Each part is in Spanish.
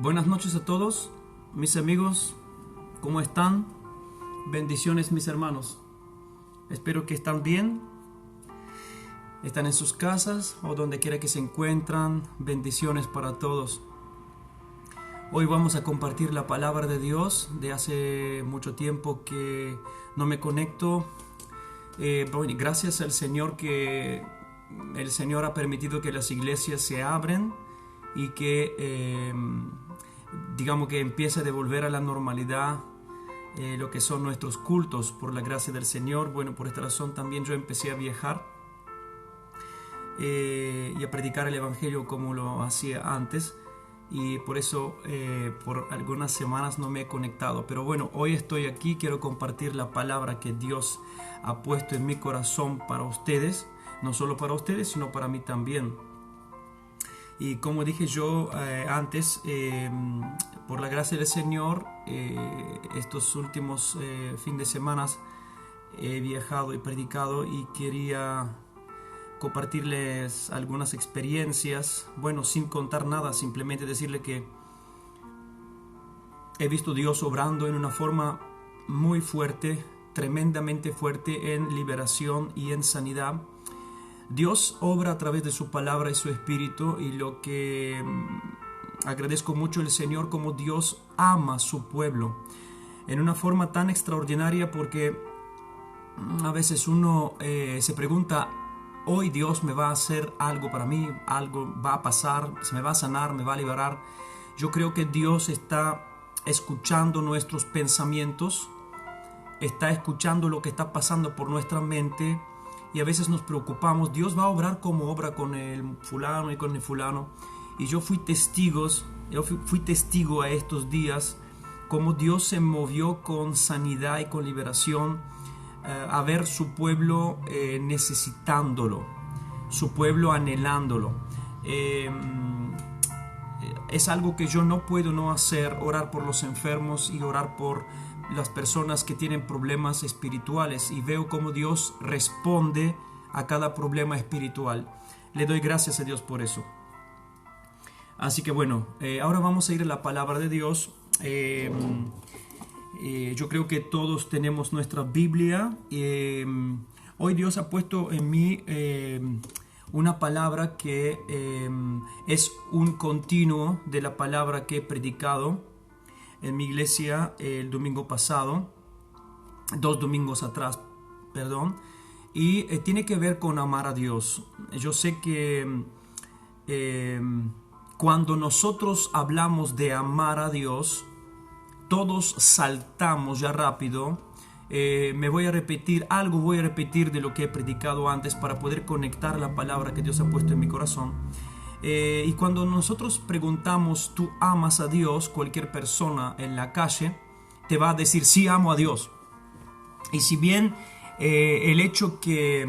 Buenas noches a todos, mis amigos, ¿cómo están? Bendiciones, mis hermanos. Espero que están bien, están en sus casas o donde quiera que se encuentran. Bendiciones para todos. Hoy vamos a compartir la palabra de Dios. De hace mucho tiempo que no me conecto. Gracias al Señor que el Señor ha permitido que las iglesias se abren y que digamos que empiece a devolver a la normalidad lo que son nuestros cultos por la gracia del Señor. Bueno, por esta razón también yo empecé a viajar y a predicar el Evangelio como lo hacía antes, y por eso por algunas semanas no me he conectado, pero bueno, hoy estoy aquí. Quiero compartir la palabra que Dios ha puesto en mi corazón para ustedes, no solo para ustedes sino para mí también. Y como dije yo antes, por la gracia del Señor, estos últimos fines de semana he viajado y predicado, y quería compartirles algunas experiencias. Bueno, sin contar nada, simplemente decirle que he visto a Dios obrando en una forma muy fuerte, tremendamente fuerte, en liberación y en sanidad. Dios obra a través de su palabra y su espíritu, y lo que agradezco mucho al Señor, como Dios ama a su pueblo en una forma tan extraordinaria, porque a veces uno se pregunta: hoy Dios me va a hacer algo para mí, algo va a pasar, se me va a sanar, me va a liberar. Yo creo que Dios está escuchando nuestros pensamientos, está escuchando lo que está pasando por nuestra mente. Y a veces nos preocupamos: Dios va a obrar como obra con el fulano y con el fulano. Y yo fui testigo a estos días cómo Dios se movió con sanidad y con liberación, a ver su pueblo necesitándolo, su pueblo anhelándolo. Es algo que yo no puedo no hacer: orar por los enfermos y orar por las personas que tienen problemas espirituales, y veo cómo Dios responde a cada problema espiritual. Le doy gracias a Dios por eso. Así que bueno, ahora vamos a ir a la palabra de Dios. Yo creo que todos tenemos nuestra Biblia. Hoy Dios ha puesto en mí una palabra que es un continuo de la palabra que he predicado en mi iglesia el domingo pasado, 2 domingos atrás, perdón, y tiene que ver con amar a Dios. Yo sé que cuando nosotros hablamos de amar a Dios, todos saltamos ya rápido. Voy a repetir de lo que he predicado antes para poder conectar la palabra que Dios ha puesto en mi corazón. Y cuando nosotros preguntamos: ¿tú amas a Dios?, cualquier persona en la calle te va a decir: sí, amo a Dios. Y si bien el hecho de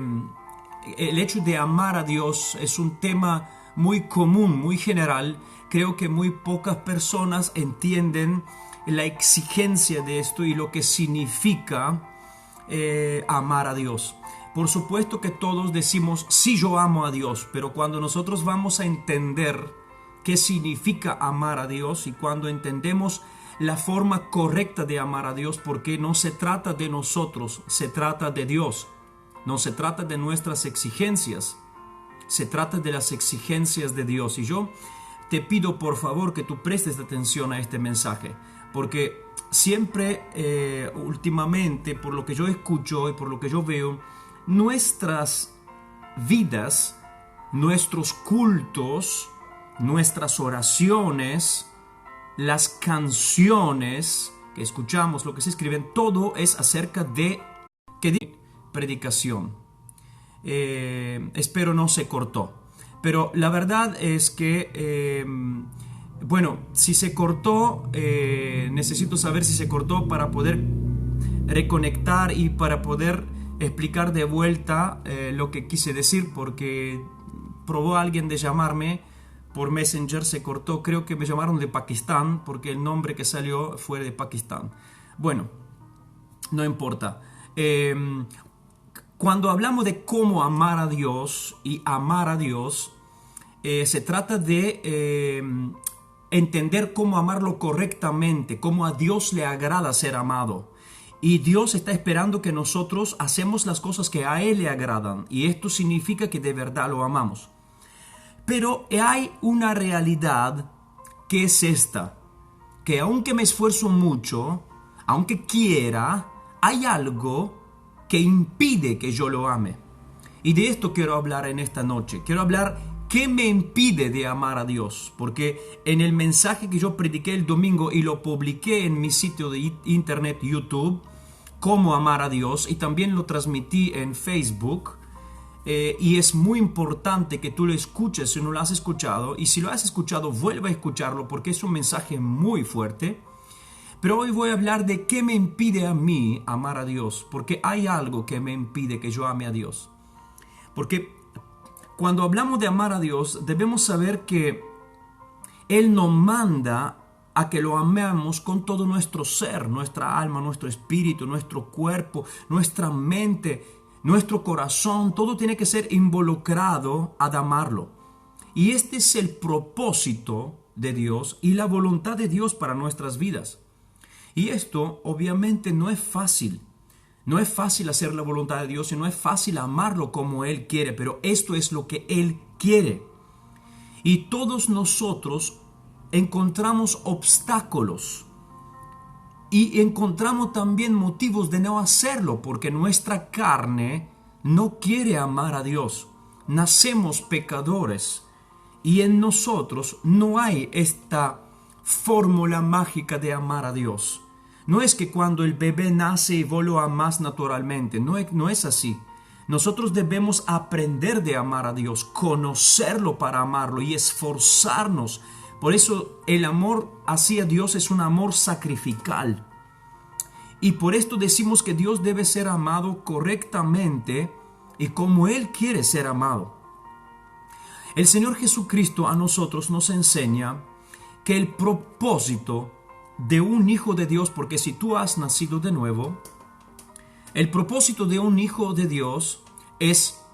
amar a Dios es un tema muy común, muy general, creo que muy pocas personas entienden la exigencia de esto y lo que significa amar a Dios. Por supuesto que todos decimos: sí, yo amo a Dios, pero cuando nosotros vamos a entender qué significa amar a Dios, y cuando entendemos la forma correcta de amar a Dios, porque no se trata de nosotros, se trata de Dios, no se trata de nuestras exigencias, se trata de las exigencias de Dios. Y yo te pido por favor que tú prestes atención a este mensaje, porque siempre, últimamente, por lo que yo escucho y por lo que yo veo, nuestras vidas, nuestros cultos, nuestras oraciones, las canciones que escuchamos, lo que se escriben, todo es acerca de predicación. Espero no se cortó, pero la verdad es que si se cortó, necesito saber si se cortó para poder reconectar y para poder explicar de vuelta lo que quise decir, porque probó alguien de llamarme por Messenger, se cortó. Creo que me llamaron de Pakistán, porque el nombre que salió fue de Pakistán. Bueno, no importa. Cuando hablamos de cómo amar a Dios y amar a Dios, se trata de entender cómo amarlo correctamente, cómo a Dios le agrada ser amado. Y Dios está esperando que nosotros hacemos las cosas que a Él le agradan. Y esto significa que de verdad lo amamos. Pero hay una realidad que es esta. Que aunque me esfuerzo mucho, aunque quiera, hay algo que impide que yo lo ame. Y de esto quiero hablar en esta noche. Quiero hablar qué me impide de amar a Dios. Porque en el mensaje que yo prediqué el domingo y lo publiqué en mi sitio de internet YouTube, cómo amar a Dios, y también lo transmití en Facebook, y es muy importante que tú lo escuches si no lo has escuchado, y si lo has escuchado vuelve a escucharlo porque es un mensaje muy fuerte. Pero hoy voy a hablar de qué me impide a mí amar a Dios, porque hay algo que me impide que yo ame a Dios. Porque cuando hablamos de amar a Dios debemos saber que Él nos manda a que lo amemos con todo nuestro ser, nuestra alma, nuestro espíritu, nuestro cuerpo, nuestra mente, nuestro corazón. Todo tiene que ser involucrado a amarlo. Y este es el propósito de Dios y la voluntad de Dios para nuestras vidas. Y esto obviamente no es fácil. No es fácil hacer la voluntad de Dios y no es fácil amarlo como Él quiere, pero esto es lo que Él quiere. Y todos nosotros encontramos obstáculos y encontramos también motivos de no hacerlo porque nuestra carne no quiere amar a Dios. Nacemos pecadores y en nosotros no hay esta fórmula mágica de amar a Dios. No es que cuando el bebé nace y vos lo amás naturalmente, no es así. Nosotros debemos aprender de amar a Dios, conocerlo para amarlo y esforzarnos. Por eso el amor hacia Dios es un amor sacrificial. Y por esto decimos que Dios debe ser amado correctamente y como Él quiere ser amado. El Señor Jesucristo a nosotros nos enseña que el propósito de un hijo de Dios, porque si tú has nacido de nuevo, el propósito de un hijo de Dios es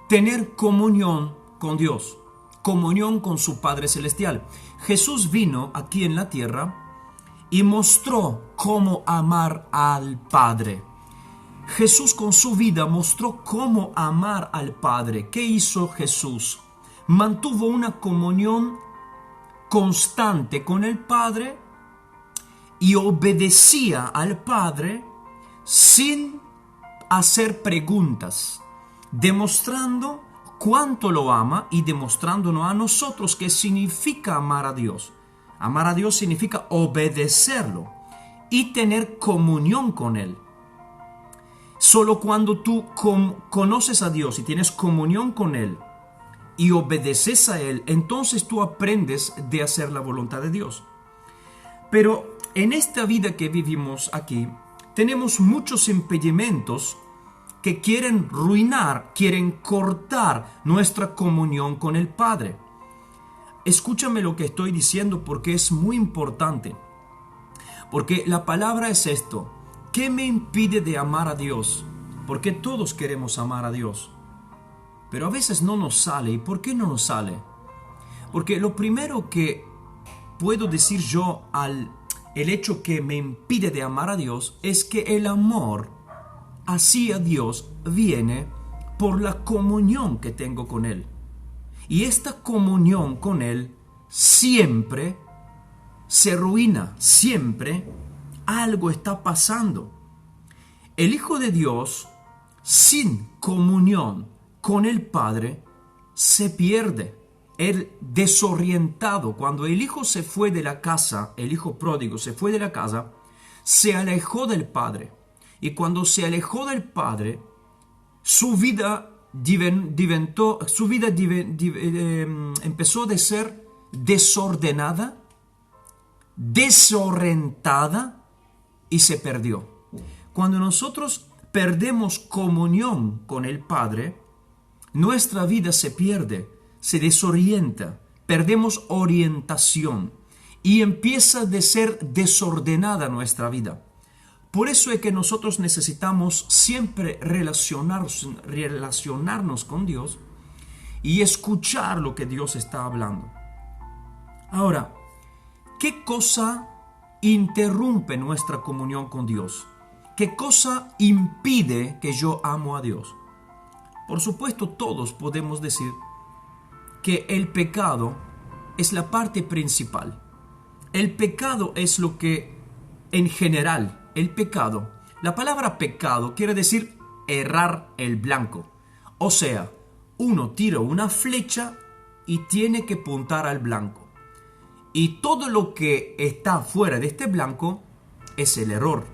tener comunión con Dios, comunión con su Padre Celestial. Jesús vino aquí en la tierra y mostró cómo amar al Padre. Jesús con su vida mostró cómo amar al Padre. ¿Qué hizo Jesús? Mantuvo una comunión constante con el Padre y obedecía al Padre sin hacer preguntas, demostrando cuánto lo ama y demostrándonos a nosotros qué significa amar a Dios. Amar a Dios significa obedecerlo y tener comunión con Él. Solo cuando tú conoces a Dios y tienes comunión con Él y obedeces a Él, entonces tú aprendes de hacer la voluntad de Dios. Pero en esta vida que vivimos aquí, tenemos muchos impedimentos que quieren ruinar, quieren cortar nuestra comunión con el Padre. Escúchame lo que estoy diciendo porque es muy importante. Porque la palabra es esto. ¿Qué me impide de amar a Dios? Porque todos queremos amar a Dios. Pero a veces no nos sale. ¿Y por qué no nos sale? Porque lo primero que puedo decir yo el hecho que me impide de amar a Dios es que el amor hacia Dios viene por la comunión que tengo con Él. Y esta comunión con Él siempre se arruina, siempre algo está pasando. El Hijo de Dios, sin comunión con el Padre, se pierde. El desorientado, cuando el hijo se fue de la casa, el hijo pródigo se fue de la casa, se alejó del Padre. Y cuando se alejó del Padre, su vida empezó de ser desordenada, desorientada y se perdió. Cuando nosotros perdemos comunión con el Padre, nuestra vida se pierde, se desorienta, perdemos orientación y empieza de ser desordenada nuestra vida. Por eso es que nosotros necesitamos siempre relacionarnos con Dios y escuchar lo que Dios está hablando. Ahora, ¿qué cosa interrumpe nuestra comunión con Dios? ¿Qué cosa impide que yo amo a Dios? Por supuesto, todos podemos decir que el pecado es la parte principal. El pecado es lo que, en general, el pecado, la palabra pecado quiere decir errar el blanco. O sea, uno tira una flecha y tiene que apuntar al blanco. Y todo lo que está fuera de este blanco es el error.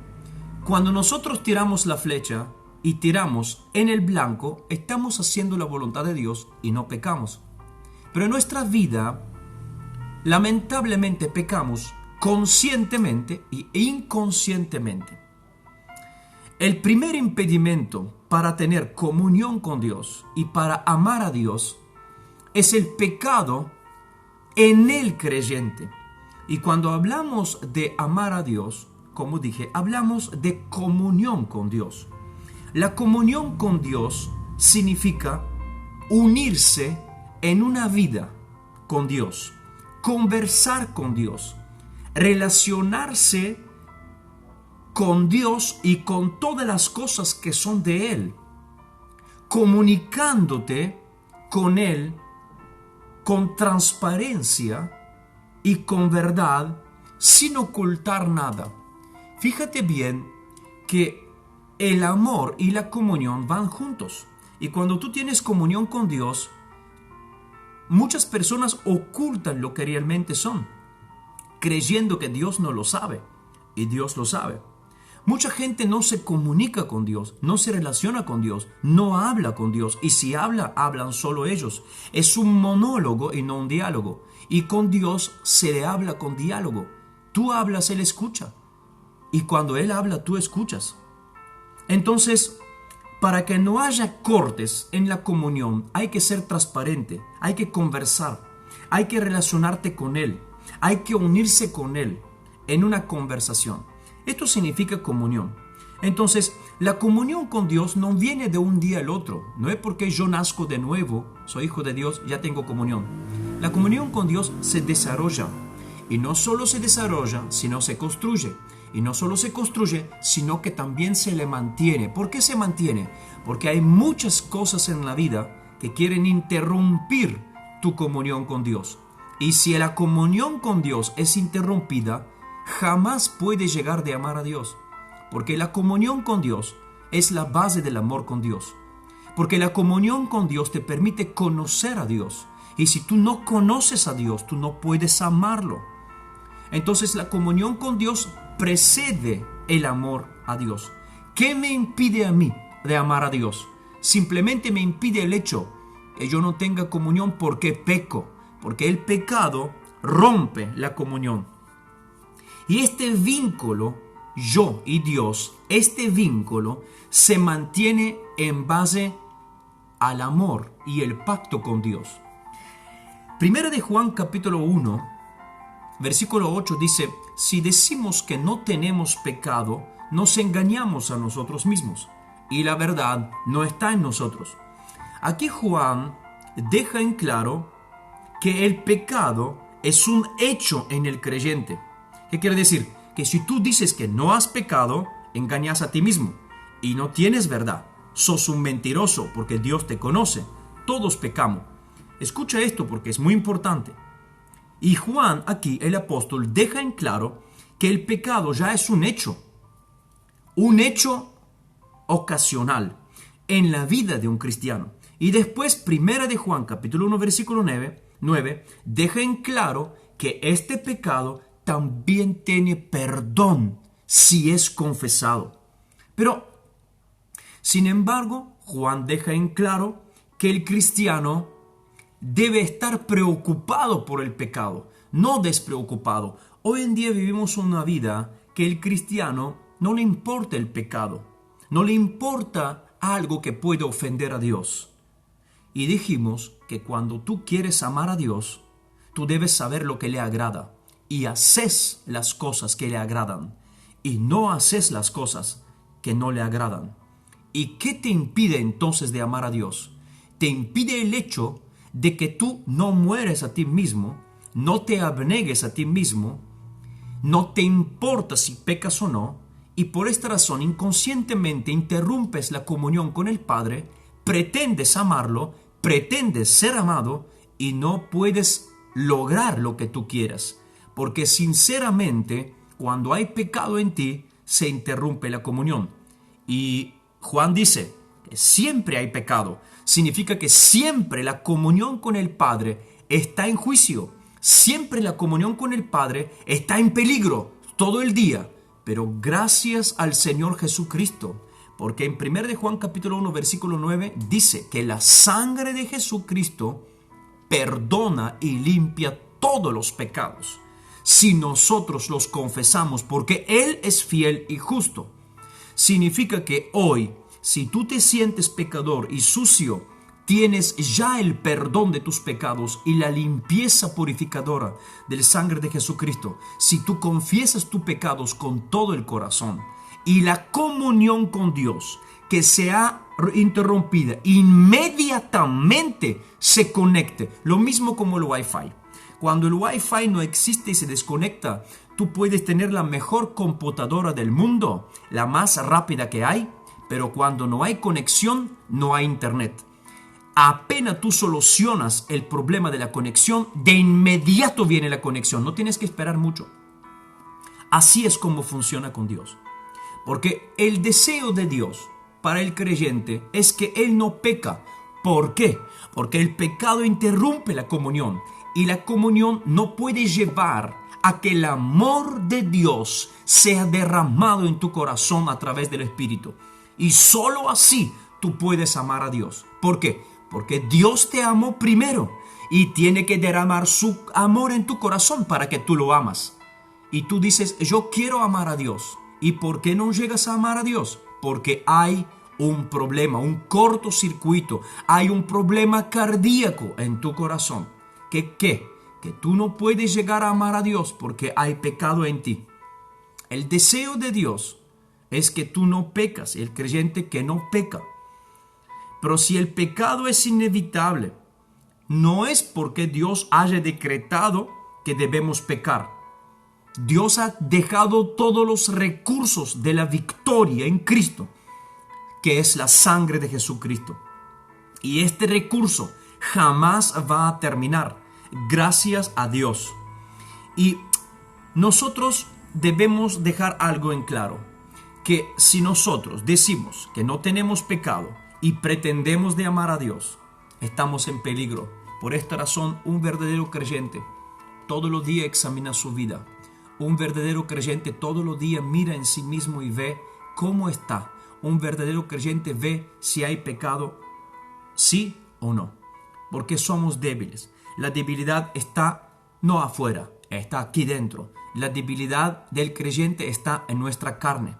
Cuando nosotros tiramos la flecha y tiramos en el blanco, estamos haciendo la voluntad de Dios y no pecamos. Pero en nuestra vida, lamentablemente pecamos conscientemente e inconscientemente. El primer impedimento para tener comunión con Dios y para amar a Dios es el pecado en el creyente. Y cuando hablamos de amar a Dios, como dije, hablamos de comunión con Dios. La comunión con Dios significa unirse en una vida con Dios, conversar con Dios, relacionarse con Dios y con todas las cosas que son de Él, comunicándote con Él con transparencia y con verdad, sin ocultar nada. Fíjate bien que el amor y la comunión van juntos. Y cuando tú tienes comunión con Dios, muchas personas ocultan lo que realmente son, creyendo que Dios no lo sabe, y Dios lo sabe. Mucha gente no se comunica con Dios, no se relaciona con Dios, no habla con Dios, y si hablan solo ellos. Es un monólogo y no un diálogo. Y con Dios se le habla con diálogo. Tú hablas, Él escucha. Y cuando Él habla, tú escuchas. Entonces, para que no haya cortes en la comunión, hay que ser transparente, hay que conversar, hay que relacionarte con Él, hay que unirse con Él en una conversación. Esto significa comunión. Entonces, la comunión con Dios no viene de un día al otro. No es porque yo nazco de nuevo, soy hijo de Dios, ya tengo comunión. La comunión con Dios se desarrolla. Y no solo se desarrolla, sino se construye. Y no solo se construye, sino que también se le mantiene. ¿Por qué se mantiene? Porque hay muchas cosas en la vida que quieren interrumpir tu comunión con Dios. Y si la comunión con Dios es interrumpida, jamás puedes llegar de amar a Dios. Porque la comunión con Dios es la base del amor con Dios. Porque la comunión con Dios te permite conocer a Dios. Y si tú no conoces a Dios, tú no puedes amarlo. Entonces la comunión con Dios precede el amor a Dios. ¿Qué me impide a mí de amar a Dios? Simplemente me impide el hecho que yo no tenga comunión porque peco. Porque el pecado rompe la comunión. Y este vínculo, yo y Dios, este vínculo se mantiene en base al amor y el pacto con Dios. Primera de Juan capítulo 1, versículo 8 dice: si decimos que no tenemos pecado, nos engañamos a nosotros mismos, y la verdad no está en nosotros. Aquí Juan deja en claro que el pecado es un hecho en el creyente. ¿Qué quiere decir? Que si tú dices que no has pecado, engañas a ti mismo y no tienes verdad. Sos un mentiroso porque Dios te conoce. Todos pecamos. Escucha esto porque es muy importante. Y Juan, aquí el apóstol, deja en claro que el pecado ya es un hecho ocasional en la vida de un cristiano. Y después, primera de Juan, capítulo 1, versículo 9, deja en claro que este pecado también tiene perdón si es confesado. Pero, sin embargo, Juan deja en claro que el cristiano debe estar preocupado por el pecado, no despreocupado. Hoy en día vivimos una vida que el cristiano no le importa el pecado, no le importa algo que puede ofender a Dios. Y dijimos que cuando tú quieres amar a Dios, tú debes saber lo que le agrada y haces las cosas que le agradan y no haces las cosas que no le agradan. ¿Y qué te impide entonces de amar a Dios? Te impide el hecho de que tú no mueres a ti mismo, no te abnegues a ti mismo no te importa si pecas o no, y por esta razón inconscientemente interrumpes la comunión con el Padre, pretendes amarlo, pretendes ser amado y no puedes lograr lo que tú quieras. Porque sinceramente, cuando hay pecado en ti, se interrumpe la comunión. Y Juan dice que siempre hay pecado. Significa que siempre la comunión con el Padre está en juicio. Siempre la comunión con el Padre está en peligro todo el día. Pero gracias al Señor Jesucristo, porque en 1 de Juan capítulo 1 versículo 9 dice que la sangre de Jesucristo perdona y limpia todos los pecados, si nosotros los confesamos, porque Él es fiel y justo. Significa que hoy, si tú te sientes pecador y sucio, tienes ya el perdón de tus pecados y la limpieza purificadora del sangre de Jesucristo. Si tú confiesas tus pecados con todo el corazón y la comunión con Dios que se ha interrumpida, inmediatamente se conecte. Lo mismo como el Wi-Fi. Cuando el Wi-Fi no existe y se desconecta, tú puedes tener la mejor computadora del mundo, la más rápida que hay, pero cuando no hay conexión, no hay internet. Apenas tú solucionas el problema de la conexión, de inmediato viene la conexión. No tienes que esperar mucho. Así es como funciona con Dios. Porque el deseo de Dios para el creyente es que Él no peca. ¿Por qué? Porque el pecado interrumpe la comunión. Y la comunión no puede llevar a que el amor de Dios sea derramado en tu corazón a través del Espíritu. Y solo así tú puedes amar a Dios. ¿Por qué? Porque Dios te amó primero y tiene que derramar su amor en tu corazón para que tú lo amas. Y tú dices, yo quiero amar a Dios. ¿Y por qué no llegas a amar a Dios? Porque hay un problema, un cortocircuito, hay un problema cardíaco en tu corazón. ¿Qué? Que tú no puedes llegar a amar a Dios porque hay pecado en ti. El deseo de Dios es que tú no pecas, el creyente que no peca. Pero si el pecado es inevitable, no es porque Dios haya decretado que debemos pecar. Dios ha dejado todos los recursos de la victoria en Cristo, que es la sangre de Jesucristo. Y este recurso jamás va a terminar, gracias a Dios. Y nosotros debemos dejar algo en claro, que si nosotros decimos que no tenemos pecado y pretendemos de amar a Dios, estamos en peligro. Por esta razón, un verdadero creyente todos los días examina su vida. Un verdadero creyente todos los días mira en sí mismo y ve cómo está. Un verdadero creyente ve si hay pecado, sí o no. Porque somos débiles. La debilidad está no afuera, está aquí dentro. La debilidad del creyente está en nuestra carne,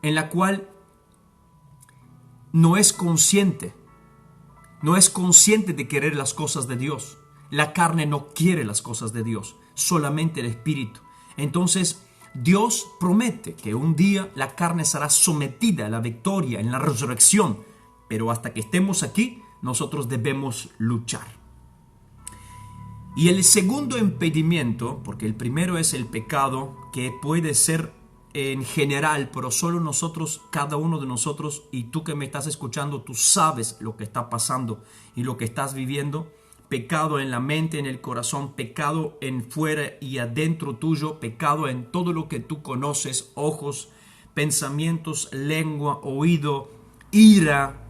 en la cual no es consciente de querer las cosas de Dios. La carne no quiere las cosas de Dios, solamente el Espíritu. Entonces, Dios promete que un día la carne será sometida a la victoria en la resurrección, pero hasta que estemos aquí, nosotros debemos luchar. Y el segundo impedimento, porque el primero es el pecado, que puede ser en general, pero solo nosotros, cada uno de nosotros, y tú que me estás escuchando, tú sabes lo que está pasando y lo que estás viviendo. Pecado en la mente, en el corazón, pecado en fuera y adentro tuyo, pecado en todo lo que tú conoces, ojos, pensamientos, lengua, oído, ira.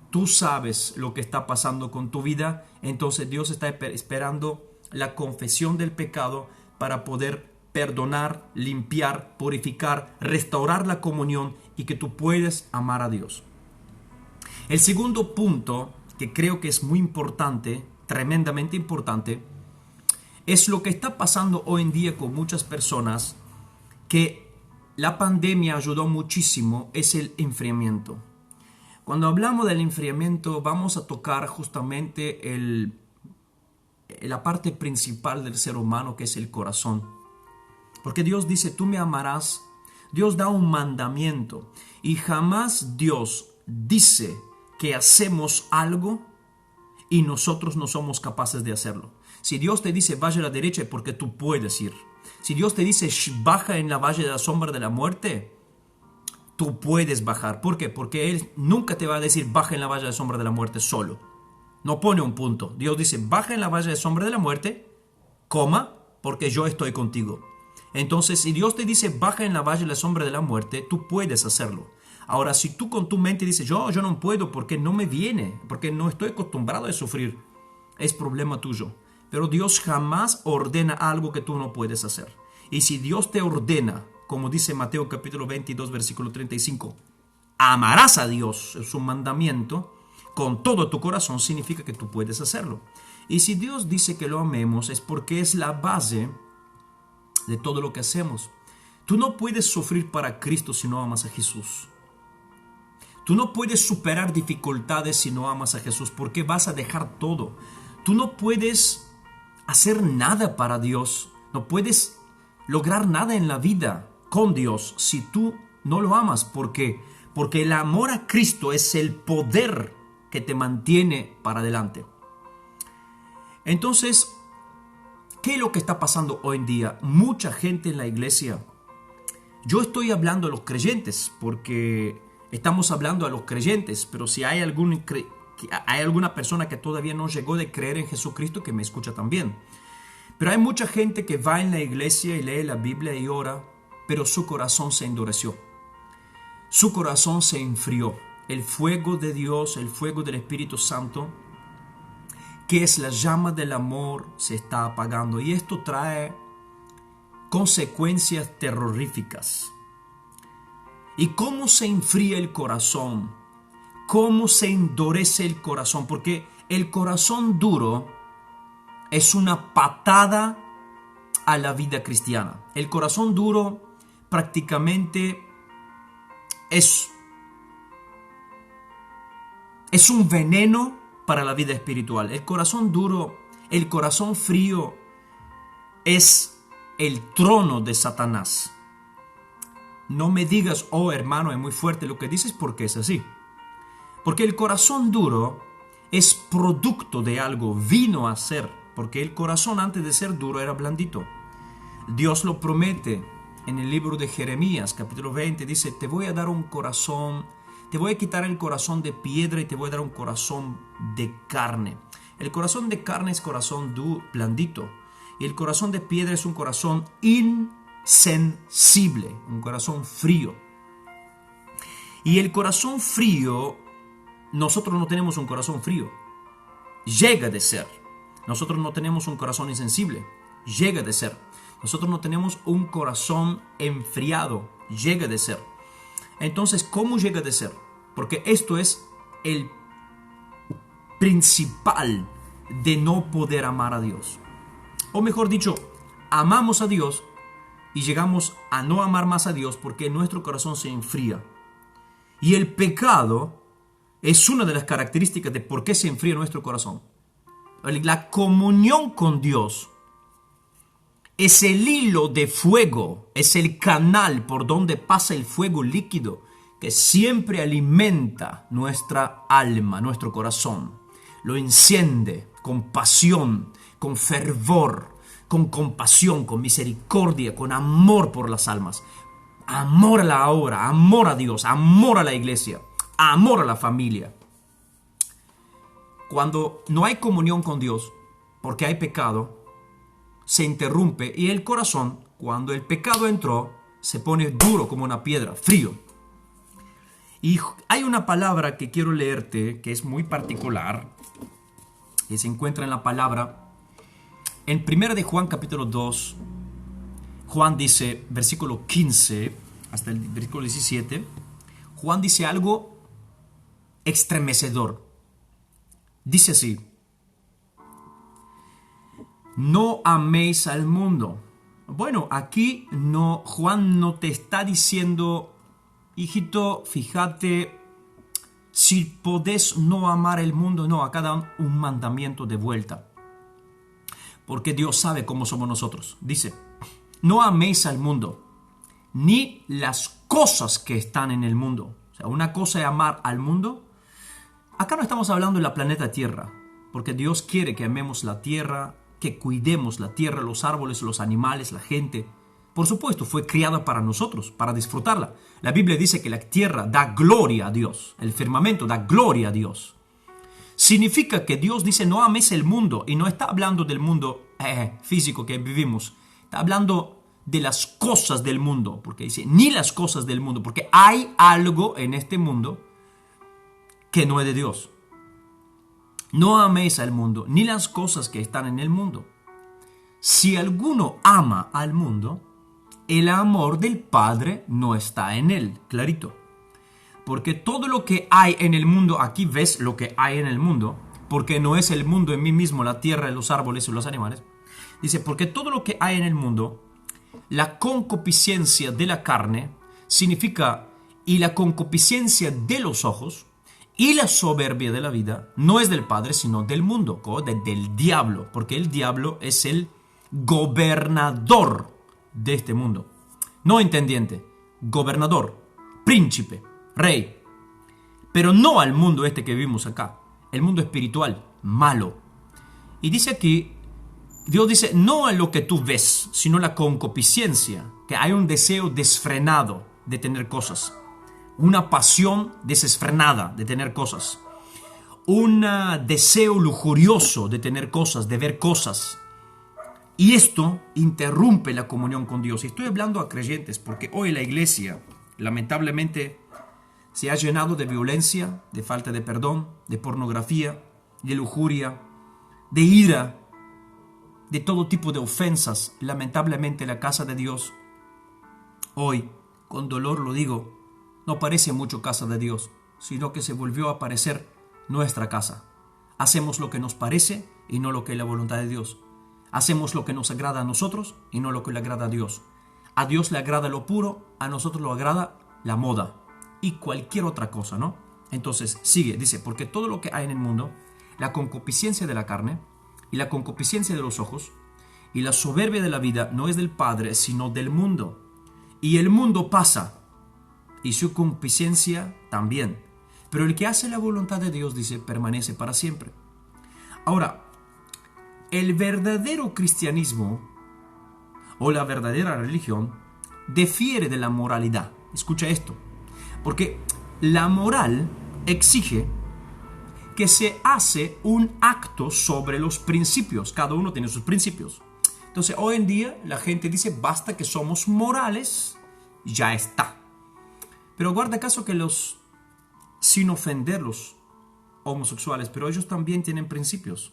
Tú sabes lo que está pasando con tu vida, entonces Dios está esperando la confesión del pecado para poder perdonar, limpiar, purificar, restaurar la comunión y que tú puedas amar a Dios. El segundo punto, que creo que es muy importante, tremendamente importante, es lo que está pasando hoy en día con muchas personas, que la pandemia ayudó muchísimo, es el enfriamiento. Cuando hablamos del enfriamiento, vamos a tocar justamente la parte principal del ser humano, que es el corazón. Porque Dios dice, tú me amarás. Dios da un mandamiento y jamás Dios dice que hacemos algo y nosotros no somos capaces de hacerlo. Si Dios te dice vaya a la derecha es porque tú puedes ir. Si Dios te dice, baja en la valle de la sombra de la muerte, tú puedes bajar. ¿Por qué? Porque Él nunca te va a decir, baja en la valle de la sombra de la muerte solo. No pone un punto. Dios dice, baja en la valle de la sombra de la muerte, coma, porque yo estoy contigo. Entonces, si Dios te dice, baja en la valle de la sombra de la muerte, tú puedes hacerlo. Ahora, si tú con tu mente dices, yo no puedo porque no me viene, porque no estoy acostumbrado a sufrir, es problema tuyo. Pero Dios jamás ordena algo que tú no puedes hacer. Y si Dios te ordena, como dice Mateo capítulo 22, versículo 35, amarás a Dios, es un mandamiento, con todo tu corazón, significa que tú puedes hacerlo. Y si Dios dice que lo amemos, es porque es la base de todo lo que hacemos. Tú no puedes sufrir para Cristo si no amas a Jesús. Tú no puedes superar dificultades si no amas a Jesús, porque vas a dejar todo. Tú no puedes hacer nada para Dios. No puedes lograr nada en la vida con Dios si tú no lo amas. ¿Por qué? Porque el amor a Cristo es el poder que te mantiene para adelante. Entonces, ¿qué es lo que está pasando hoy en día? Mucha gente en la iglesia. Yo estoy hablando a los creyentes porque estamos hablando a los creyentes, pero si hay alguna persona que todavía no llegó de creer en Jesucristo, que me escucha también. Pero hay mucha gente que va en la iglesia y lee la Biblia y ora, pero su corazón se endureció. Su corazón se enfrió. El fuego de Dios, el fuego del Espíritu Santo, que es la llama del amor, se está apagando. Y esto trae consecuencias terroríficas. ¿Y cómo se enfría el corazón? ¿Cómo se endurece el corazón? Porque el corazón duro es una patada a la vida cristiana. El corazón duro prácticamente es un veneno para la vida espiritual. El corazón duro, el corazón frío es el trono de Satanás. No me digas, oh hermano, es muy fuerte lo que dices, porque es así. Porque el corazón duro es producto de algo, vino a ser. Porque el corazón antes de ser duro era blandito. Dios lo promete en el libro de Jeremías, capítulo 20, dice, te voy a dar un corazón, te voy a quitar el corazón de piedra y te voy a dar un corazón de carne. El corazón de carne es corazón blandito. Y el corazón de piedra es un corazón insensible, un corazón frío. Y el corazón frío, nosotros no tenemos un corazón frío. Llega de ser. Nosotros no tenemos un corazón insensible. Llega de ser. Nosotros no tenemos un corazón enfriado. Llega de ser. Entonces, ¿cómo llega de ser? Porque esto es el principal de no poder amar a Dios. O mejor dicho, amamos a Dios y llegamos a no amar más a Dios porque nuestro corazón se enfría. Y el pecado es una de las características de por qué se enfría nuestro corazón. La comunión con Dios es el hilo de fuego, es el canal por donde pasa el fuego líquido que siempre alimenta nuestra alma, nuestro corazón. Lo enciende con pasión, con fervor, con compasión, con misericordia, con amor por las almas. Amor a la obra, amor a Dios, amor a la iglesia, amor a la familia. Cuando no hay comunión con Dios, porque hay pecado, se interrumpe y el corazón, cuando el pecado entró, se pone duro como una piedra, frío. Y hay una palabra que quiero leerte que es muy particular, que se encuentra en la palabra, en 1 de Juan capítulo 2, Juan dice, versículo 15 hasta el versículo 17, Juan dice algo estremecedor. Dice así, no améis al mundo. Bueno, aquí no, Juan no te está diciendo, hijito, fíjate, si podés no amar el mundo. No, acá dan un mandamiento de vuelta. Porque Dios sabe cómo somos nosotros. Dice, no améis al mundo, ni las cosas que están en el mundo. O sea, una cosa es amar al mundo. Acá no estamos hablando de la planeta Tierra, porque Dios quiere que amemos la Tierra, que cuidemos la tierra, los árboles, los animales, la gente. Por supuesto, fue creada para nosotros, para disfrutarla. La Biblia dice que la tierra da gloria a Dios, el firmamento da gloria a Dios. Significa que Dios dice no ames el mundo, y no está hablando del mundo físico que vivimos, está hablando de las cosas del mundo, porque dice ni las cosas del mundo, porque hay algo en este mundo que no es de Dios. No améis al mundo, ni las cosas que están en el mundo. Si alguno ama al mundo, el amor del Padre no está en él. Clarito. Porque todo lo que hay en el mundo, aquí ves lo que hay en el mundo, porque no es el mundo en mí mismo, la tierra, los árboles y los animales. Dice, porque todo lo que hay en el mundo, la concupiscencia de la carne, significa, y la concupiscencia de los ojos, y la soberbia de la vida, no es del Padre, sino del mundo, del diablo, porque el diablo es el gobernador de este mundo. No entendiente, gobernador, príncipe, rey. Pero no al mundo este que vivimos acá, el mundo espiritual, malo. Y dice aquí, Dios dice, no a lo que tú ves, sino la concupiscencia, que hay un deseo desfrenado de tener cosas. Una pasión desenfrenada de tener cosas. Un deseo lujurioso de tener cosas, de ver cosas. Y esto interrumpe la comunión con Dios. Y estoy hablando a creyentes porque hoy la iglesia, lamentablemente, se ha llenado de violencia, de falta de perdón, de pornografía, de lujuria, de ira, de todo tipo de ofensas. Lamentablemente la casa de Dios, hoy, con dolor lo digo, no parece mucho casa de Dios, sino que se volvió a parecer nuestra casa. Hacemos lo que nos parece y no lo que es la voluntad de Dios. Hacemos lo que nos agrada a nosotros y no lo que le agrada a Dios. A Dios le agrada lo puro, a nosotros lo agrada la moda y cualquier otra cosa, ¿no? Entonces sigue, dice, porque todo lo que hay en el mundo, la concupiscencia de la carne y la concupiscencia de los ojos y la soberbia de la vida no es del Padre, sino del mundo. Y el mundo pasa, y su concupiscencia también. Pero el que hace la voluntad de Dios, dice, permanece para siempre. Ahora, el verdadero cristianismo o la verdadera religión difiere de la moralidad. Escucha esto. Porque la moral exige que se hace un acto sobre los principios. Cada uno tiene sus principios. Entonces, hoy en día la gente dice, basta que somos morales, ya está. Pero guarda caso que sin ofender los homosexuales, pero ellos también tienen principios.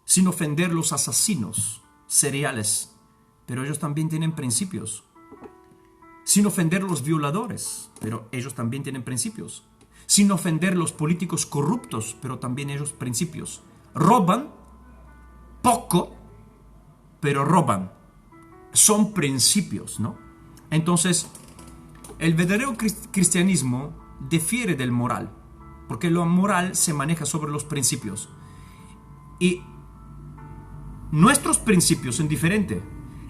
Sin ofender los asesinos seriales, pero ellos también tienen principios. Sin ofender los violadores, pero ellos también tienen principios. Sin ofender los políticos corruptos, pero también ellos principios. Roban poco, pero roban. Son principios, ¿no? Entonces, el verdadero cristianismo difiere del moral, porque lo moral se maneja sobre los principios. Y nuestros principios son diferentes.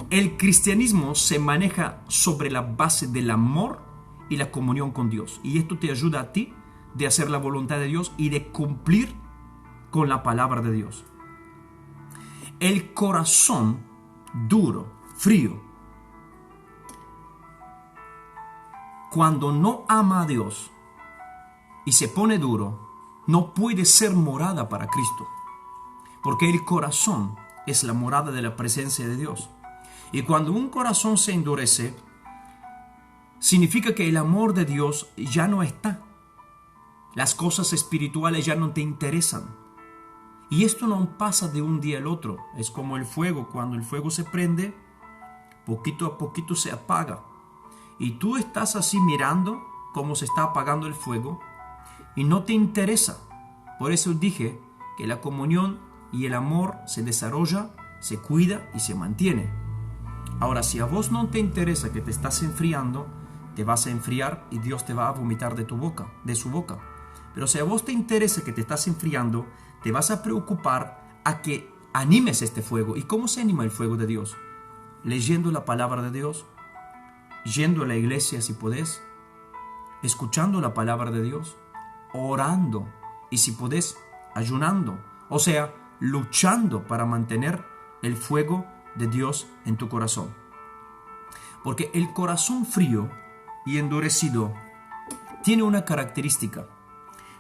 El cristianismo se maneja sobre la base del amor y la comunión con Dios. Y esto te ayuda a ti de hacer la voluntad de Dios y de cumplir con la palabra de Dios. El corazón duro, frío, cuando no ama a Dios y se pone duro, no puede ser morada para Cristo. Porque el corazón es la morada de la presencia de Dios. Y cuando un corazón se endurece, significa que el amor de Dios ya no está. Las cosas espirituales ya no te interesan. Y esto no pasa de un día al otro. Es como el fuego. Cuando el fuego se prende, poquito a poquito se apaga. Y tú estás así mirando cómo se está apagando el fuego y no te interesa. Por eso dije que la comunión y el amor se desarrolla, se cuida y se mantiene. Ahora, si a vos no te interesa que te estás enfriando, te vas a enfriar y Dios te va a vomitar de tu boca, de su boca. Pero si a vos te interesa que te estás enfriando, te vas a preocupar a que animes este fuego. ¿Y cómo se anima el fuego de Dios? Leyendo la palabra de Dios, yendo a la iglesia si podés, escuchando la palabra de Dios, orando y si podés, ayunando. O sea, luchando para mantener el fuego de Dios en tu corazón. Porque el corazón frío y endurecido tiene una característica.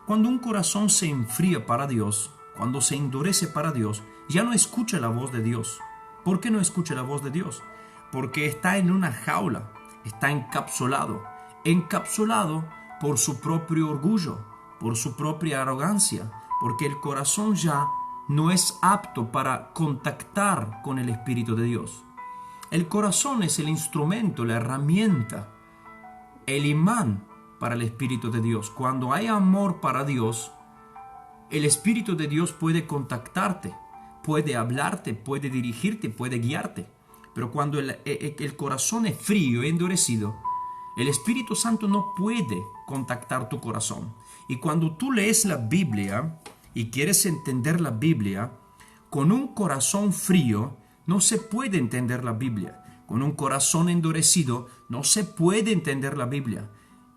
Cuando un corazón se enfría para Dios, cuando se endurece para Dios, ya no escucha la voz de Dios. ¿Por qué no escucha la voz de Dios? Porque está en una jaula, está encapsulado por su propio orgullo, por su propia arrogancia, porque el corazón ya no es apto para contactar con el Espíritu de Dios. El corazón es el instrumento, la herramienta, el imán para el Espíritu de Dios. Cuando hay amor para Dios, el Espíritu de Dios puede contactarte, puede hablarte, puede dirigirte, puede guiarte. Pero cuando el corazón es frío y endurecido, el Espíritu Santo no puede contactar tu corazón. Y cuando tú lees la Biblia y quieres entender la Biblia, con un corazón frío no se puede entender la Biblia. Con un corazón endurecido no se puede entender la Biblia.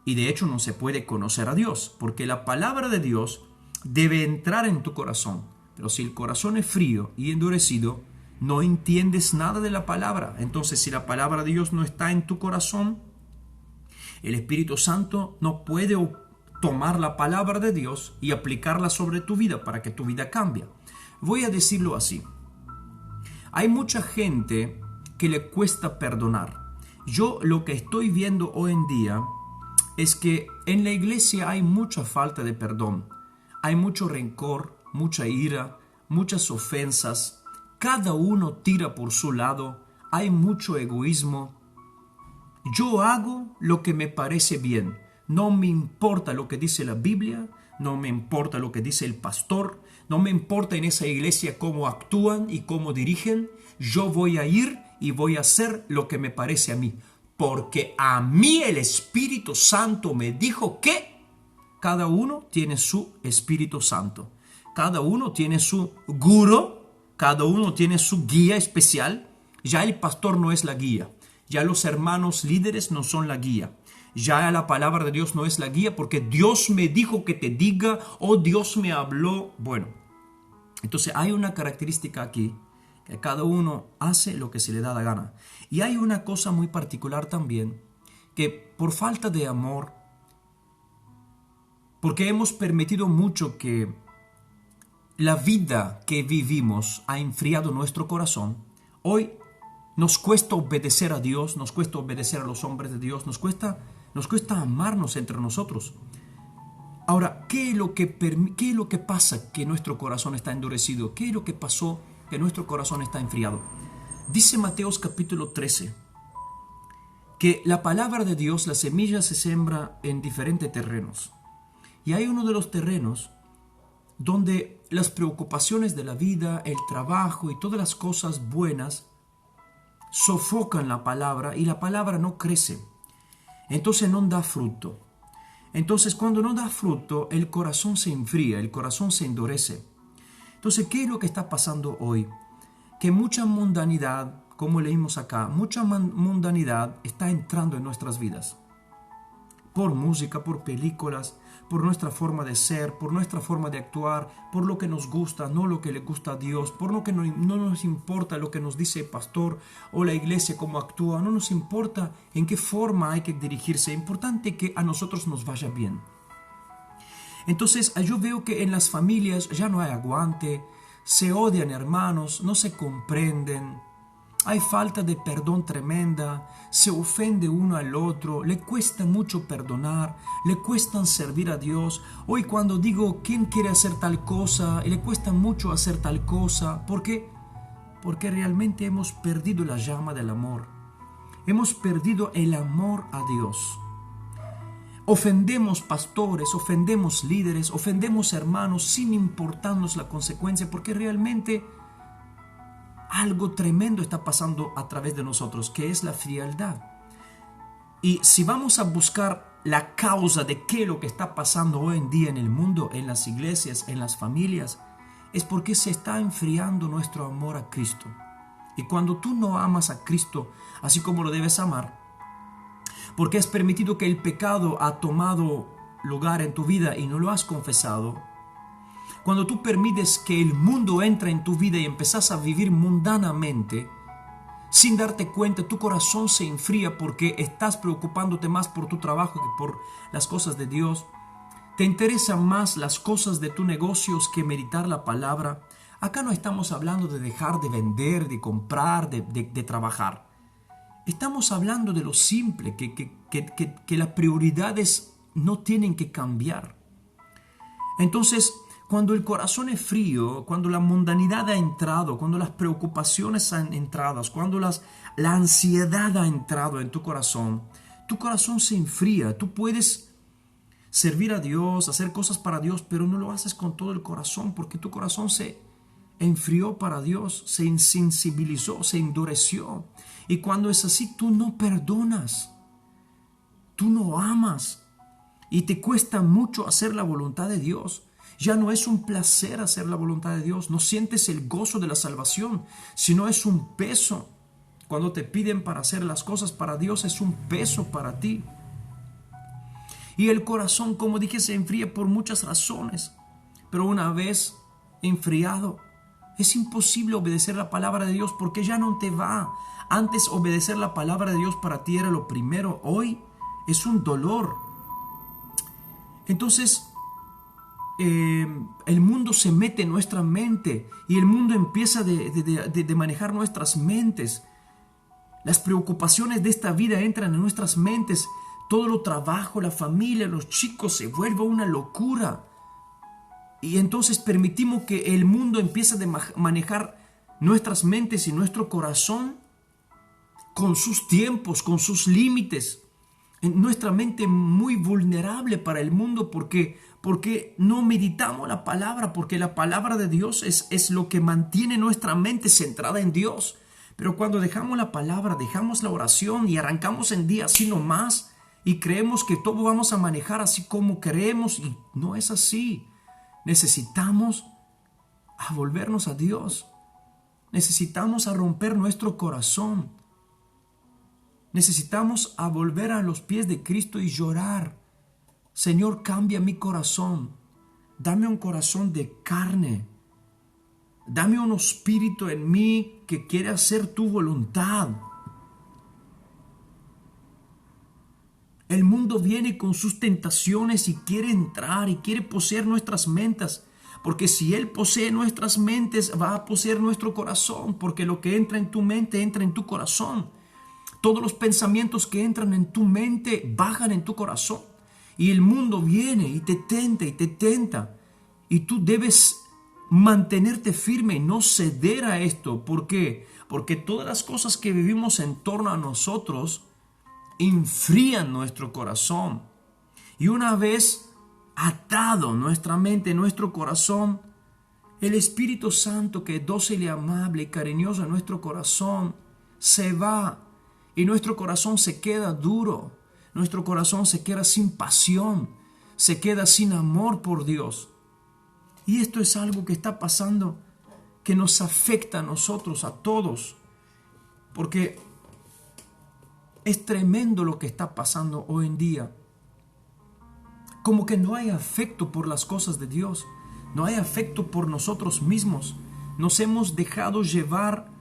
Y de hecho no se puede conocer a Dios, porque la palabra de Dios debe entrar en tu corazón. Pero si el corazón es frío y endurecido, no entiendes nada de la palabra. Entonces, si la palabra de Dios no está en tu corazón, el Espíritu Santo no puede tomar la palabra de Dios y aplicarla sobre tu vida para que tu vida cambie. Voy a decirlo así. Hay mucha gente que le cuesta perdonar. Yo lo que estoy viendo hoy en día es que en la iglesia hay mucha falta de perdón. Hay mucho rencor, mucha ira, muchas ofensas. Cada uno tira por su lado. Hay mucho egoísmo. Yo hago lo que me parece bien. No me importa lo que dice la Biblia, no me importa lo que dice el pastor, no me importa en esa iglesia cómo actúan y cómo dirigen. Yo voy a ir y voy a hacer lo que me parece a mí. Porque a mí el Espíritu Santo me dijo que cada uno tiene su Espíritu Santo. Cada uno tiene su gurú, cada uno tiene su guía especial. Ya el pastor no es la guía. Ya los hermanos líderes no son la guía. Ya la palabra de Dios no es la guía porque Dios me dijo que te diga o Dios me habló. Bueno, entonces hay una característica aquí, que cada uno hace lo que se le da la gana. Y hay una cosa muy particular también, que por falta de amor, porque hemos permitido mucho que la vida que vivimos ha enfriado nuestro corazón, hoy nos cuesta obedecer a Dios, nos cuesta obedecer a los hombres de Dios, nos cuesta amarnos entre nosotros. Ahora, ¿qué es lo que pasa que nuestro corazón está endurecido? ¿Qué es lo que pasó que nuestro corazón está enfriado? Dice Mateos capítulo 13 que la palabra de Dios, la semilla se siembra en diferentes terrenos. Y hay uno de los terrenos donde las preocupaciones de la vida, el trabajo y todas las cosas buenas sofocan la palabra y la palabra no crece. Entonces no da fruto. Entonces cuando no da fruto, el corazón se enfría, el corazón se endurece. Entonces, ¿qué es lo que está pasando hoy? Que mucha mundanidad, como leímos acá, mucha mundanidad está entrando en nuestras vidas. Por música, por películas, por nuestra forma de ser, por nuestra forma de actuar, por lo que nos gusta, no lo que le gusta a Dios, por lo que no nos importa lo que nos dice el pastor o la iglesia, cómo actúa, no nos importa en qué forma hay que dirigirse, es importante que a nosotros nos vaya bien. Entonces yo veo que en las familias ya no hay aguante, se odian hermanos, no se comprenden, hay falta de perdón tremenda, se ofende uno al otro, le cuesta mucho perdonar, le cuesta servir a Dios. Hoy cuando digo quién quiere hacer tal cosa, le cuesta mucho hacer tal cosa. ¿Por qué? Porque realmente hemos perdido la llama del amor. Hemos perdido el amor a Dios. Ofendemos pastores, ofendemos líderes, ofendemos hermanos sin importarnos la consecuencia, porque realmente algo tremendo está pasando a través de nosotros, que es la frialdad. Y si vamos a buscar la causa de qué es lo que está pasando hoy en día en el mundo, en las iglesias, en las familias, es porque se está enfriando nuestro amor a Cristo. Y cuando tú no amas a Cristo así como lo debes amar, porque has permitido que el pecado ha tomado lugar en tu vida y no lo has confesado, Cuando tú permites que el mundo entre en tu vida y empezás a vivir mundanamente, sin darte cuenta, tu corazón se enfría porque estás preocupándote más por tu trabajo que por las cosas de Dios. Te interesan más las cosas de tus negocios que meditar la palabra. Acá no estamos hablando de dejar de vender, de comprar, de trabajar. Estamos hablando de lo simple, que las prioridades no tienen que cambiar. Entonces, cuando el corazón es frío, cuando la mundanidad ha entrado, cuando las preocupaciones han entrado, cuando la ansiedad ha entrado en tu corazón se enfría. Tú puedes servir a Dios, hacer cosas para Dios, pero no lo haces con todo el corazón porque tu corazón se enfrió para Dios, se insensibilizó, se endureció. Y cuando es así, tú no perdonas, tú no amas y te cuesta mucho hacer la voluntad de Dios. Ya no es un placer hacer la voluntad de Dios, no sientes el gozo de la salvación, sino es un peso. Cuando te piden para hacer las cosas para Dios, es un peso para ti. Y el corazón, como dije, se enfría por muchas razones, pero una vez enfriado, es imposible obedecer la palabra de Dios porque ya no te va. Antes obedecer la palabra de Dios para ti era lo primero, hoy es un dolor. Entonces, el mundo se mete en nuestra mente y el mundo empieza de manejar nuestras mentes. Las preocupaciones de esta vida entran en nuestras mentes. Todo lo trabajo, la familia, los chicos, se vuelve una locura. Y entonces permitimos que el mundo empiece a manejar nuestras mentes y nuestro corazón con sus tiempos, con sus límites. En nuestra mente muy vulnerable para el mundo porque no meditamos la palabra, porque la palabra de Dios es lo que mantiene nuestra mente centrada en Dios. Pero cuando dejamos la palabra, dejamos la oración y arrancamos en día así nomás y creemos que todo vamos a manejar así como queremos y no es así. Necesitamos a volvernos a Dios. Necesitamos a romper nuestro corazón. Necesitamos a volver a los pies de Cristo y llorar. Señor, cambia mi corazón. Dame un corazón de carne. Dame un espíritu en mí que quiere hacer tu voluntad. El mundo viene con sus tentaciones y quiere entrar y quiere poseer nuestras mentes. Porque si Él posee nuestras mentes, va a poseer nuestro corazón. Porque lo que entra en tu mente, entra en tu corazón. Todos los pensamientos que entran en tu mente, bajan en tu corazón. Y el mundo viene y te tenta y te tenta. Y tú debes mantenerte firme y no ceder a esto. ¿Por qué? Porque todas las cosas que vivimos en torno a nosotros enfrían nuestro corazón. Y una vez atado nuestra mente, nuestro corazón, el Espíritu Santo, que es dócil y amable y cariñoso en nuestro corazón, se va y nuestro corazón se queda duro. Nuestro corazón se queda sin pasión, se queda sin amor por Dios. Y esto es algo que está pasando, que nos afecta a nosotros, a todos, porque es tremendo lo que está pasando hoy en día. Como que no hay afecto por las cosas de Dios, no hay afecto por nosotros mismos. Nos hemos dejado llevar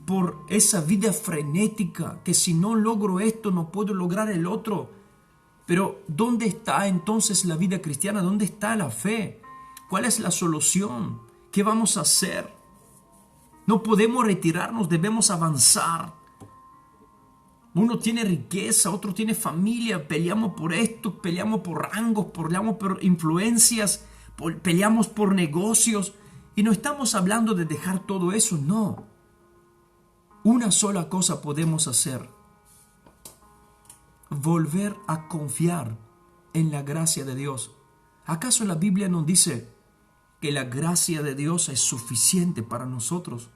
por esa vida frenética, que si no logro esto, no puedo lograr el otro. Pero ¿dónde está entonces la vida cristiana? ¿Dónde está la fe? ¿Cuál es la solución? ¿Qué vamos a hacer? No podemos retirarnos, debemos avanzar. Uno tiene riqueza, otro tiene familia, peleamos por esto, peleamos por rangos, peleamos por influencias, peleamos por negocios. Y no estamos hablando de dejar todo eso, no. Una sola cosa podemos hacer: volver a confiar en la gracia de Dios. ¿Acaso la Biblia nos dice que la gracia de Dios es suficiente para nosotros?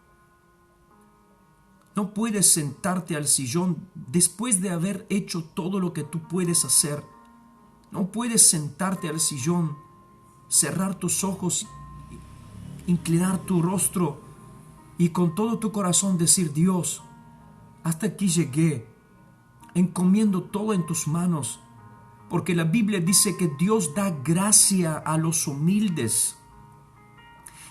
No puedes sentarte al sillón después de haber hecho todo lo que tú puedes hacer. No puedes sentarte al sillón, cerrar tus ojos, inclinar tu rostro y con todo tu corazón decir: Dios, hasta aquí llegué, encomiendo todo en tus manos. Porque la Biblia dice que Dios da gracia a los humildes.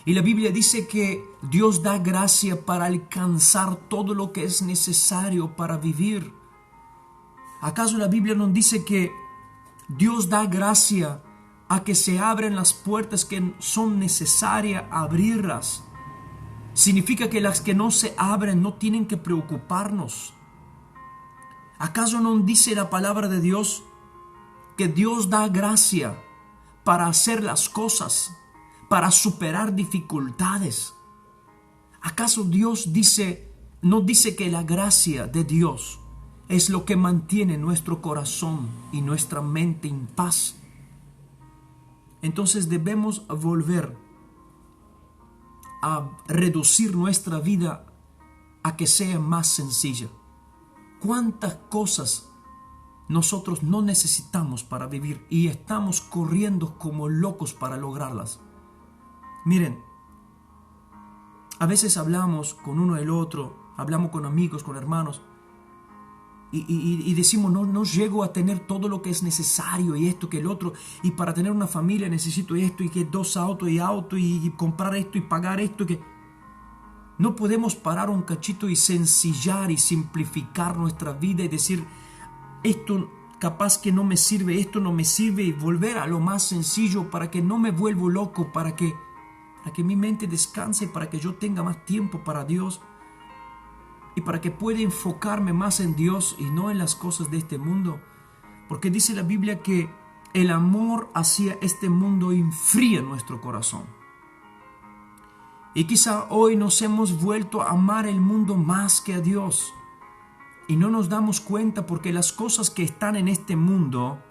Y la Biblia dice que Dios da gracia para alcanzar todo lo que es necesario para vivir. ¿Acaso la Biblia nos dice que Dios da gracia a que se abren las puertas que son necesarias abrirlas? Significa que las que no se abren no tienen que preocuparnos. ¿Acaso no dice la palabra de Dios que Dios da gracia para hacer las cosas, para superar dificultades? ¿Acaso Dios no dice que la gracia de Dios es lo que mantiene nuestro corazón y nuestra mente en paz? Entonces debemos volver a reducir nuestra vida a que sea más sencilla. ¿Cuántas cosas nosotros no necesitamos para vivir y estamos corriendo como locos para lograrlas? Miren, a veces hablamos con uno del otro, hablamos con amigos, con hermanos, y decimos, no llego a tener todo lo que es necesario y esto que el otro, y para tener una familia necesito esto y que 2 autos y comprar esto y pagar esto. Que no podemos parar un cachito y sencillar y simplificar nuestra vida y decir, esto capaz que no me sirve, esto no me sirve, y volver a lo más sencillo para que no me vuelva loco, para que mi mente descanse, para que yo tenga más tiempo para Dios y para que pueda enfocarme más en Dios y no en las cosas de este mundo. Porque dice la Biblia que el amor hacia este mundo enfría nuestro corazón. Y quizá hoy nos hemos vuelto a amar el mundo más que a Dios. Y no nos damos cuenta porque las cosas que están en este mundo,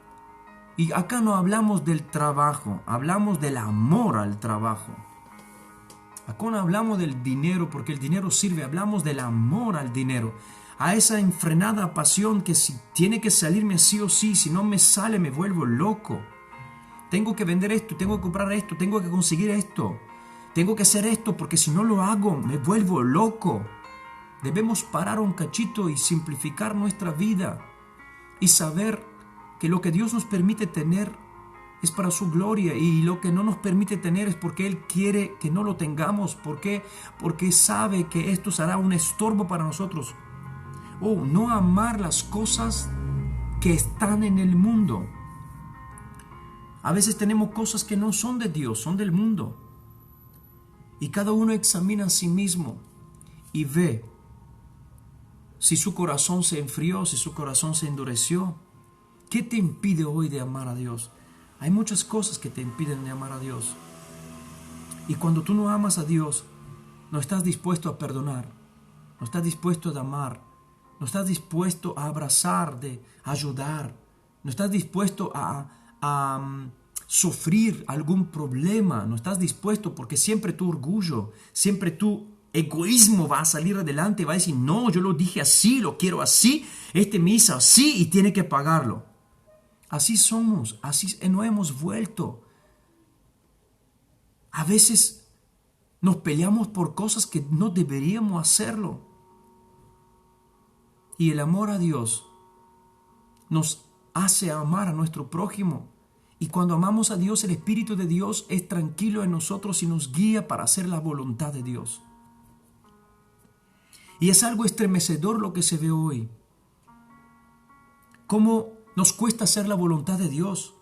y acá no hablamos del trabajo, hablamos del amor al trabajo. Acá no hablamos del dinero porque el dinero sirve, hablamos del amor al dinero. A esa enfrenada pasión que si tiene que salirme sí o sí, si no me sale me vuelvo loco. Tengo que vender esto, tengo que comprar esto, tengo que conseguir esto. Tengo que hacer esto porque si no lo hago me vuelvo loco. Debemos parar un cachito y simplificar nuestra vida y saber que lo que Dios nos permite tener es para su gloria, y lo que no nos permite tener es porque Él quiere que no lo tengamos. ¿Por qué? Porque sabe que esto será un estorbo para nosotros. No amar las cosas que están en el mundo. A veces tenemos cosas que no son de Dios, son del mundo. Y cada uno examina a sí mismo y ve si su corazón se enfrió, si su corazón se endureció. ¿Qué te impide hoy de amar a Dios? Hay muchas cosas que te impiden de amar a Dios. Y cuando tú no amas a Dios, no estás dispuesto a perdonar, no estás dispuesto a amar, no estás dispuesto a abrazar, a ayudar, no estás dispuesto a sufrir algún problema, no estás dispuesto porque siempre tu orgullo, siempre tu egoísmo va a salir adelante y va a decir, no, yo lo dije así, lo quiero así, me hizo así y tiene que pagarlo. Así somos, así no hemos vuelto. A veces nos peleamos por cosas que no deberíamos hacerlo. Y el amor a Dios nos hace amar a nuestro prójimo. Y cuando amamos a Dios, el Espíritu de Dios es tranquilo en nosotros y nos guía para hacer la voluntad de Dios. Y es algo estremecedor lo que se ve hoy. Cómo nos cuesta hacer la voluntad de Dios,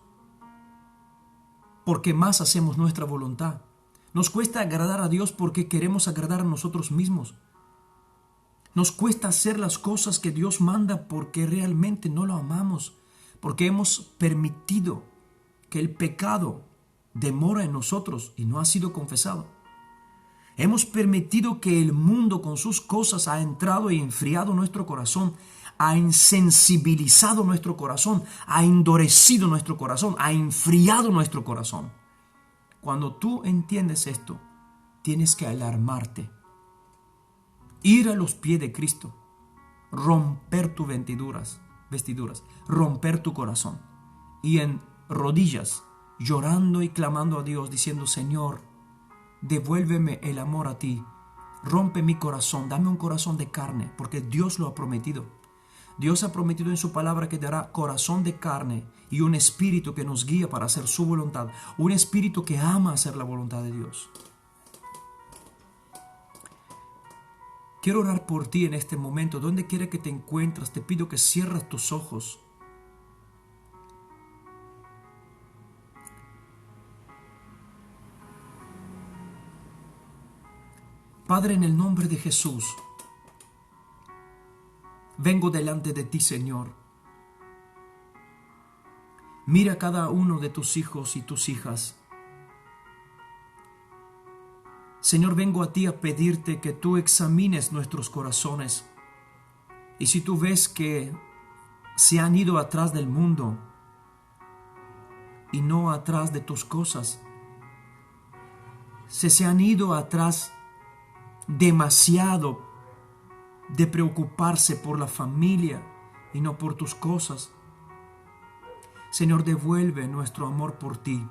porque más hacemos nuestra voluntad. Nos cuesta agradar a Dios porque queremos agradar a nosotros mismos. Nos cuesta hacer las cosas que Dios manda porque realmente no lo amamos, porque hemos permitido que el pecado demora en nosotros y no ha sido confesado. Hemos permitido que el mundo con sus cosas ha entrado y enfriado nuestro corazón, ha insensibilizado nuestro corazón, ha endurecido nuestro corazón, ha enfriado nuestro corazón. Cuando tú entiendes esto, tienes que alarmarte, ir a los pies de Cristo, romper tus vestiduras, romper tu corazón y en rodillas, llorando y clamando a Dios, diciendo, Señor, devuélveme el amor a ti, rompe mi corazón, dame un corazón de carne, porque Dios lo ha prometido. Dios ha prometido en su palabra que dará corazón de carne y un espíritu que nos guía para hacer su voluntad, un espíritu que ama hacer la voluntad de Dios. Quiero orar por ti en este momento. Donde quiera que te encuentres, te pido que cierres tus ojos. Padre, en el nombre de Jesús, vengo delante de ti, Señor. Mira a cada uno de tus hijos y tus hijas. Señor, vengo a ti a pedirte que tú examines nuestros corazones. Y si tú ves que se han ido atrás del mundo y no atrás de tus cosas, se han ido atrás demasiado de preocuparse por la familia y no por tus cosas. Señor, devuelve nuestro amor por ti,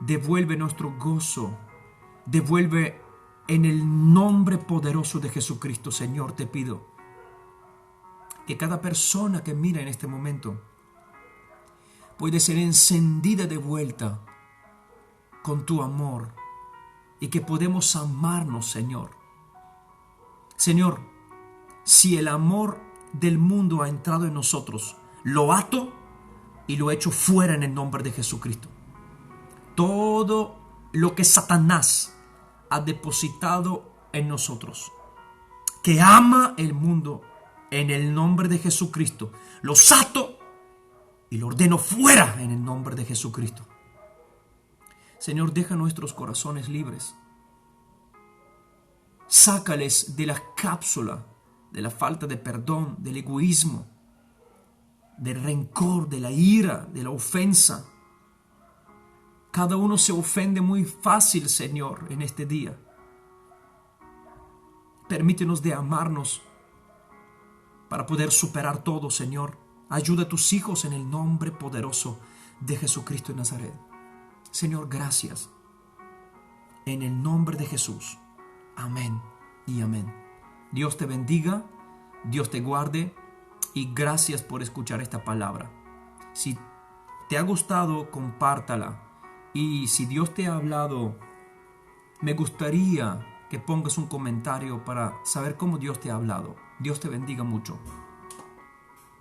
devuelve nuestro gozo, devuelve en el nombre poderoso de Jesucristo. Señor, te pido que cada persona que mira en este momento puede ser encendida de vuelta con tu amor y que podemos amarnos, Señor. Señor, si el amor del mundo ha entrado en nosotros, lo ato y lo echo fuera en el nombre de Jesucristo. Todo lo que Satanás ha depositado en nosotros, que ama el mundo, en el nombre de Jesucristo, los ato y lo ordeno fuera en el nombre de Jesucristo. Señor, deja nuestros corazones libres. Sácales de la cápsula de la falta de perdón, del egoísmo, del rencor, de la ira, de la ofensa. Cada uno se ofende muy fácil, Señor, en este día. Permítenos de amarnos para poder superar todo, Señor. Ayuda a tus hijos en el nombre poderoso de Jesucristo de Nazaret. Señor, gracias. En el nombre de Jesús. Amén y amén. Dios te bendiga, Dios te guarde y gracias por escuchar esta palabra. Si te ha gustado, compártala. Y si Dios te ha hablado, me gustaría que pongas un comentario para saber cómo Dios te ha hablado. Dios te bendiga mucho.